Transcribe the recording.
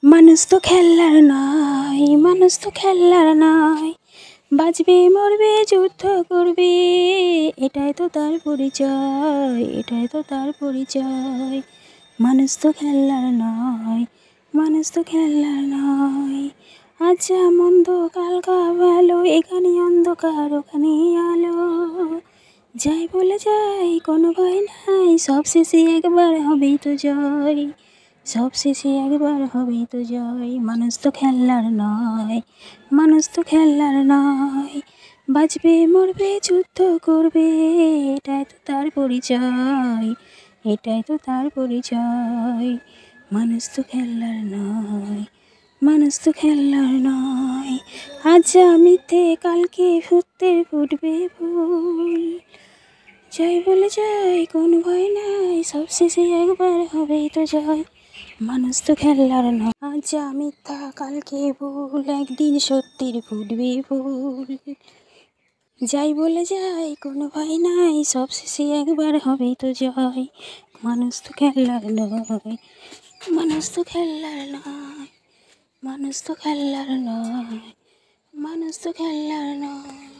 মানুষ তো খেলার নয়, মানুষ তো খেলার নয়, বাঁচবে মরবে যুদ্ধ করবে, এটাই তো তার পরিচয়, এটাই তো তার পরিচয়। মানুষ তো খেলার নয়, মানুষ তো খেলার নয়। আজ মন্দ কালকা ভালো, এখানে অন্ধকার ওখানে আলো, যাই বলে যাই কোনো ভয় নাই, সব শেষে একবার হবেই তো জয়, সব শেষে একবার হবেই তো জয়। মানুষ তো খেলার নয়, মানুষ তো খেলার নয়, বাঁচবে মরবে যুদ্ধ করবে, এটাই তো তার পরিচয়, এটাই তো তার পরিচয়। মানুষ তো খেলার নয়, মানুষ তো খেলার নয়। আজ মিথ্যে কালকে সত্যের ফুটবে ফুল, জয় বলে যাই কোনো ভয় নাই, সব শেষে একবার হবেই তো জয়। মানুষ তো খেলার নয়। আজ মিথ্যা কালকে ভুল, একদিন সত্যের ফুটবে ফুল, যাই বলে যাই কোনো ভয় নাই, সব শেষে একবার হবেই তো জয়। মানুষ তো খেলার নয়, মানুষ তো খেলার নয়, মানুষ তো খেলার নয়, মানুষ তো খেলার নয়।